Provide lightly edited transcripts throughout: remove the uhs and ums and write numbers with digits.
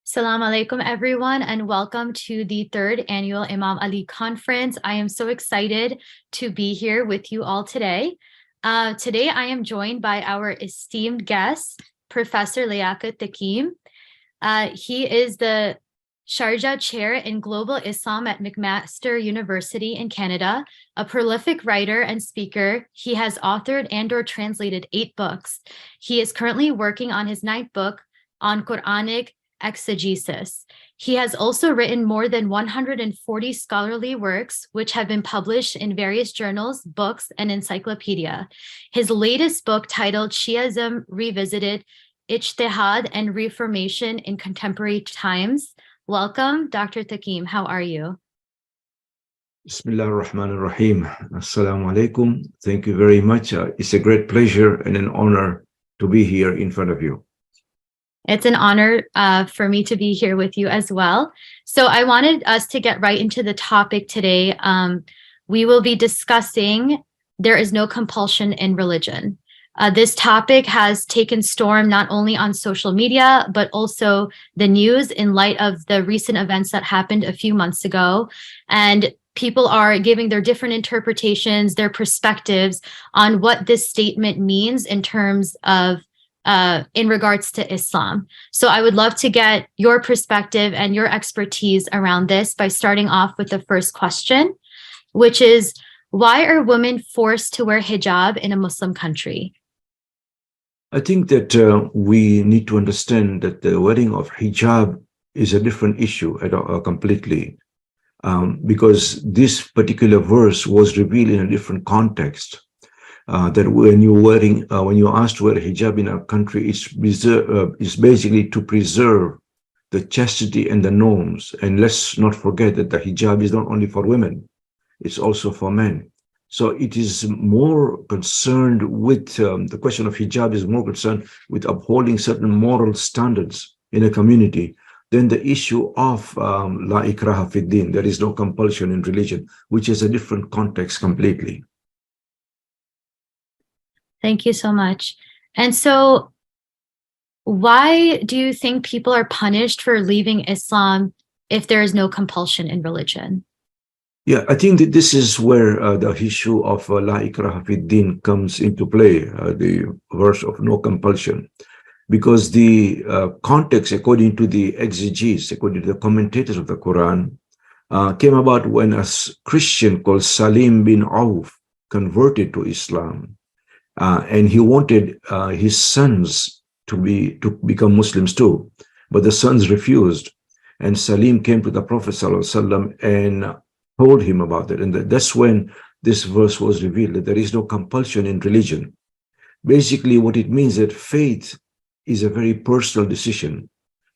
Assalamu alaikum, everyone, and welcome to the third annual Imam Ali Conference. I am so excited to be here with you all today. Today, I am joined by our esteemed guest, Professor Liyakat Takim. He is the Sharjah Chair in Global Islam at McMaster University in Canada, a prolific writer and speaker. He has authored and/or translated 8 books. He is currently working on his 9th book on Quranic exegesis. He has also written more than 140 scholarly works, which have been published in various journals, books, and encyclopedia. His latest book, titled Shiism Revisited, Ijtihad and Reformation in Contemporary Times. Welcome, Dr. Takim. How are you? Bismillah ar-Rahman ar-Rahim. Assalamu alaikum. Thank you very much. It's a great pleasure and an honor to be here in front of you. It's an honor for me to be here with you as well. So I wanted us to get right into the topic today. We will be discussing there is no compulsion in religion. This topic has taken storm not only on social media, but also the news in light of the recent events that happened a few months ago. And people are giving their different interpretations, their perspectives on what this statement means in terms of in regards to Islam. So I would love to get your perspective and your expertise around this by starting off with the first question, which is, why are women forced to wear hijab in a Muslim country? I think that we need to understand that the wearing of hijab is a different issue completely, because this particular verse was revealed in a different context. That when you're asked to wear hijab in a country, it's basically to preserve the chastity and the norms. And let's not forget that the hijab is not only for women, it's also for men. So it is more concerned with, the question of hijab is more concerned with upholding certain moral standards in a community than the issue of la ikraha fid din. There is no compulsion in religion, which is a different context completely. Thank you so much. And so why do you think people are punished for leaving Islam if there is no compulsion in religion? Yeah, I think that this is where the issue of la ikraha fid din comes into play, the verse of no compulsion, because the context, according to the exegetes, according to the commentators of the Quran, came about when a Christian called Salim bin Auf converted to Islam. And he wanted his sons to become Muslims too, but the sons refused. And Salim came to the Prophet ﷺ and told him about it. And that's when this verse was revealed, that there is no compulsion in religion. Basically, what it means that faith is a very personal decision,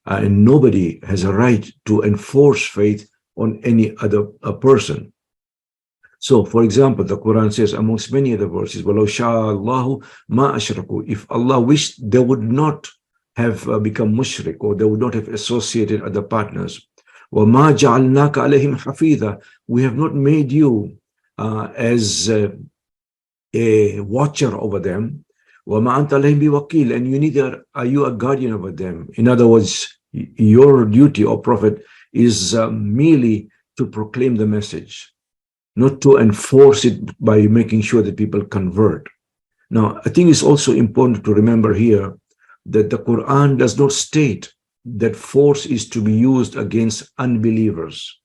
and nobody has a right to enforce faith on any other person. So, for example, the Quran says, amongst many other verses, وَلَوْ شَاءَ اللَّهُ مَا أَشْرَكُوا. If Allah wished, they would not have become mushrik, or they would not have associated other partners. وَمَا جَعَلْنَاكَ عَلَيْهِمْ حَفِيظًا. We have not made you as a watcher over them. وَمَا أَنْتَ عَلَيْهِمْ بِوَكِيلٍ. And you neither are you a guardian over them. In other words, your duty, O Prophet, is merely to proclaim the message, not to enforce it by making sure that people convert. Now, I think it's also important to remember here that the Quran does not state that force is to be used against unbelievers.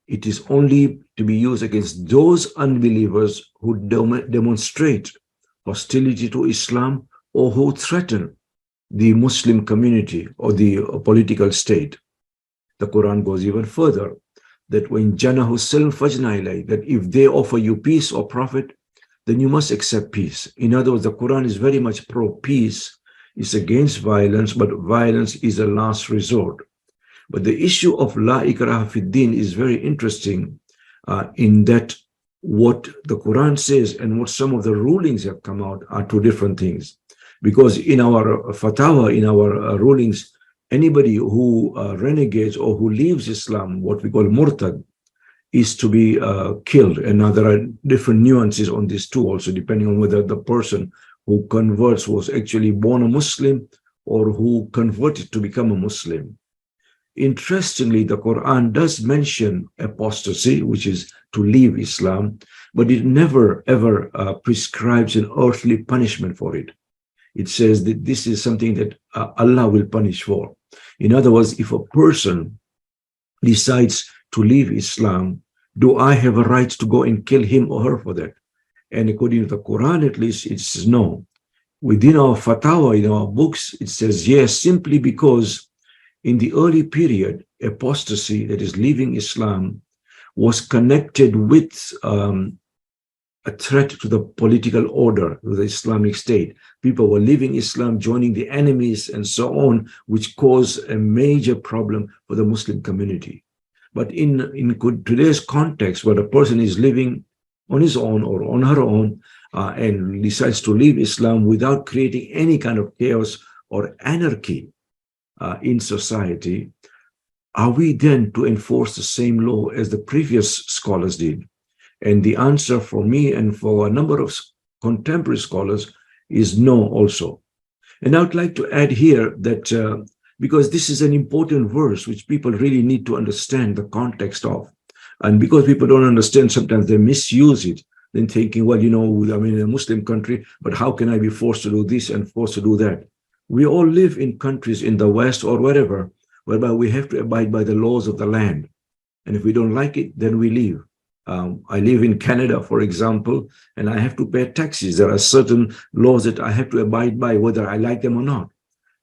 It is only to be used against those unbelievers who demonstrate hostility to Islam or who threaten the Muslim community or the political state. The Quran goes even further, that when janahu silm fajna ilay, that if they offer you peace or profit, then you must accept peace. In other words, the Quran is very much pro-peace. It's against violence, but violence is a last resort. But the issue of la ikraha fid din is very interesting in that what the Quran says and what some of the rulings have come out are two different things. Because in our fatwa, in our rulings, anybody who renegades or who leaves Islam, what we call murtad, is to be killed. And now there are different nuances on this too, also depending on whether the person who converts was actually born a Muslim or who converted to become a Muslim. Interestingly, the Quran does mention apostasy, which is to leave Islam, but it never ever prescribes an earthly punishment for it. It says that this is something that Allah will punish for. In other words, if a person decides to leave Islam, do I have a right to go and kill him or her for that? And according to the Quran, at least, it says no. Within our fatwa, in our books, it says yes, simply because in the early period, apostasy, that is leaving Islam, was connected with a threat to the political order, to the Islamic State. People were leaving Islam, joining the enemies, and so on, which caused a major problem for the Muslim community. But in today's context, where a person is living on his own or on her own and decides to leave Islam without creating any kind of chaos or anarchy in society, are we then to enforce the same law as the previous scholars did? And the answer for me and for a number of contemporary scholars is no also. And I would like to add here that because this is an important verse which people really need to understand the context of. And because people don't understand, sometimes they misuse it, then thinking, well, I'm in a Muslim country, but how can I be forced to do this and forced to do that? We all live in countries in the West or wherever, whereby we have to abide by the laws of the land. And if we don't like it, then we leave. I live in Canada, for example, and I have to pay taxes. There are certain laws that I have to abide by, whether I like them or not.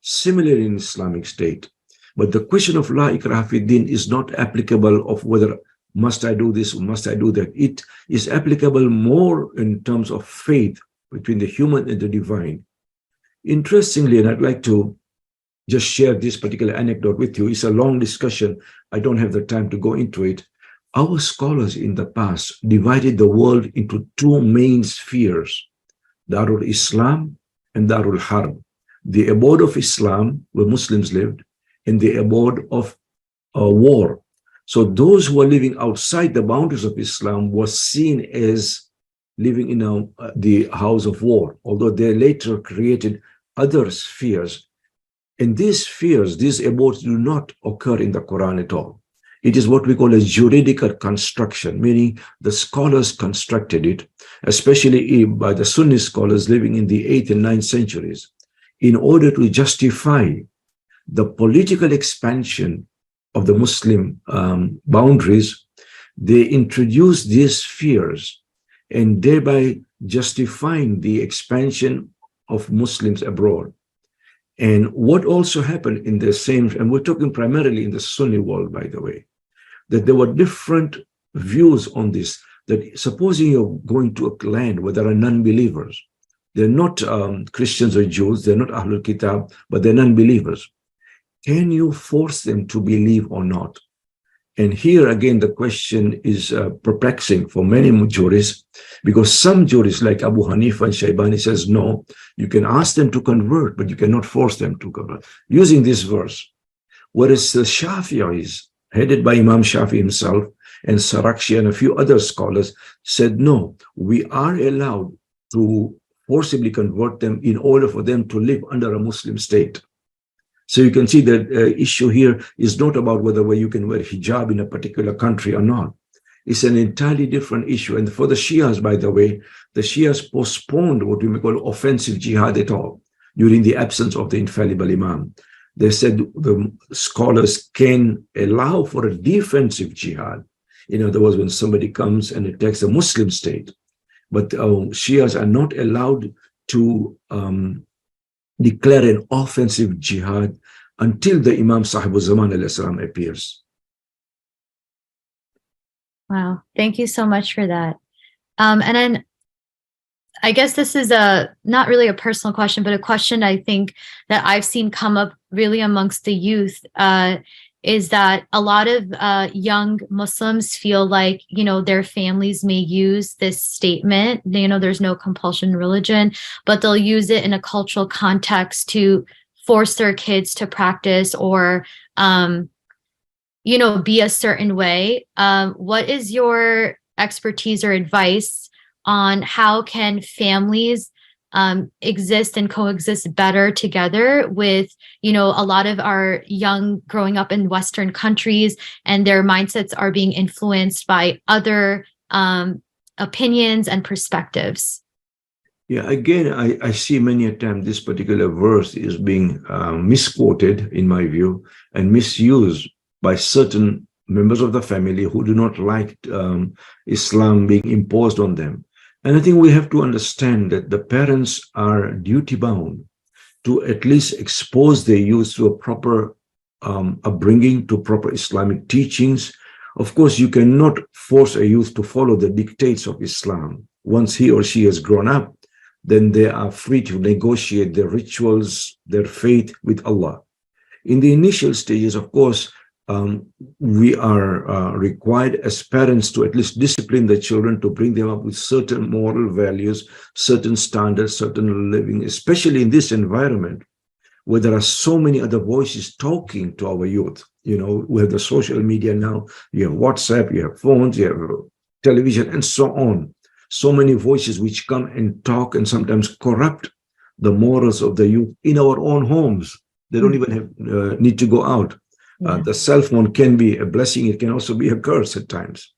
Similarly in Islamic State. But the question of la ikraha fi din is not applicable of whether must I do this or must I do that. It is applicable more in terms of faith between the human and the divine. Interestingly, and I'd like to just share this particular anecdote with you. It's a long discussion. I don't have the time to go into it. Our scholars in the past divided the world into two main spheres, Darul Islam and Darul Harb. The abode of Islam, where Muslims lived, and the abode of war. So those who were living outside the boundaries of Islam were seen as living in the house of war, although they later created other spheres. And these spheres, these abodes do not occur in the Quran at all. It is what we call a juridical construction, meaning the scholars constructed it, especially by the Sunni scholars living in the 8th and 9th centuries, in order to justify the political expansion of the Muslim boundaries. They introduced these spheres and thereby justifying the expansion of Muslims abroad. And what also happened in the same, and we're talking primarily in the Sunni world, by the way, that there were different views on this, that supposing you're going to a land where there are non-believers, they're not Christians or Jews, they're not Ahlul Kitab, but they're non-believers. Can you force them to believe or not? And here again, the question is perplexing for many jurists, because some jurists like Abu Hanifa and Shaybani says, no, you can ask them to convert, but you cannot force them to convert, using this verse. Whereas the Shafi'is, headed by Imam Shafi himself and Sarakshi and a few other scholars, said, no, we are allowed to forcibly convert them in order for them to live under a Muslim state. So you can see that issue here is not about whether you can wear hijab in a particular country or not. It's an entirely different issue. And for the Shias, by the way, the Shias postponed what we may call offensive jihad at all during the absence of the infallible Imam. They said the scholars can allow for a defensive jihad. In other words, when somebody comes and attacks a Muslim state, but Shias are not allowed to declare an offensive jihad until the Imam Sahibul Zaman alayhi salam appears. Wow, thank you so much for that. And then I guess this is not really a personal question, but a question I think that I've seen come up really amongst the youth is that a lot of young Muslims feel like, their families may use this statement, there's no compulsion in religion, but they'll use it in a cultural context to force their kids to practice or, be a certain way. What is your expertise or advice on how can families exist and coexist better together with, a lot of our young growing up in Western countries, and their mindsets are being influenced by other opinions and perspectives. Yeah, again, I see many a time this particular verse is being misquoted, in my view, and misused by certain members of the family who do not like Islam being imposed on them. And I think we have to understand that the parents are duty bound to at least expose their youth to a proper upbringing, to proper Islamic teachings. Of course, you cannot force a youth to follow the dictates of Islam. Once he or she has grown up, then they are free to negotiate their rituals, their faith with Allah. In the initial stages, of course, we are required as parents to at least discipline the children, to bring them up with certain moral values, certain standards, certain living, especially in this environment where there are so many other voices talking to our youth. We have the social media now, you have WhatsApp, you have phones, you have television, and so on. So many voices which come and talk and sometimes corrupt the morals of the youth in our own homes. They don't even have need to go out. The cell phone can be a blessing. It can also be a curse at times.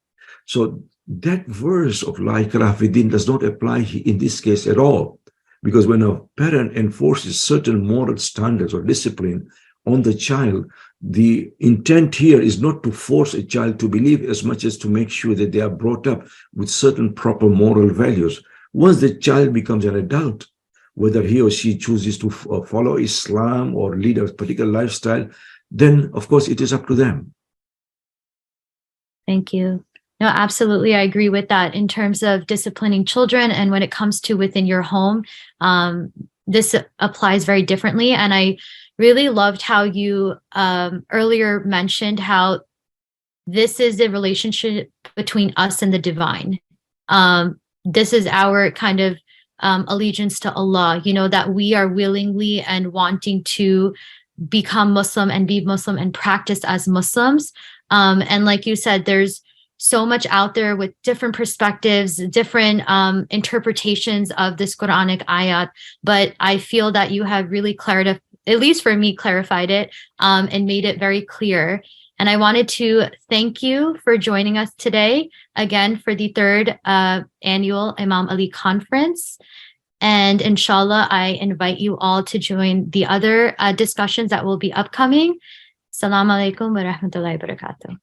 So that verse of La ikraha fi din does not apply in this case at all. Because when a parent enforces certain moral standards or discipline on the child, the intent here is not to force a child to believe as much as to make sure that they are brought up with certain proper moral values. Once the child becomes an adult, whether he or she chooses to follow Islam or lead a particular lifestyle, then of course it is up to them. Thank you. No, absolutely. I agree with that in terms of disciplining children. And when it comes to within your home, this applies very differently. And I really loved how you earlier mentioned how this is a relationship between us and the divine. This is our kind of allegiance to Allah, that we are willingly and wanting to become Muslim and be Muslim and practice as Muslims. And like you said, there's so much out there with different perspectives, different interpretations of this Quranic ayat. But I feel that you have really clarified, at least for me, clarified it and made it very clear. And I wanted to thank you for joining us today, again, for the third annual Imam Ali conference. And inshallah, I invite you all to join the other discussions that will be upcoming. Assalamu alaikum wa rahmatullahi wa barakatuh.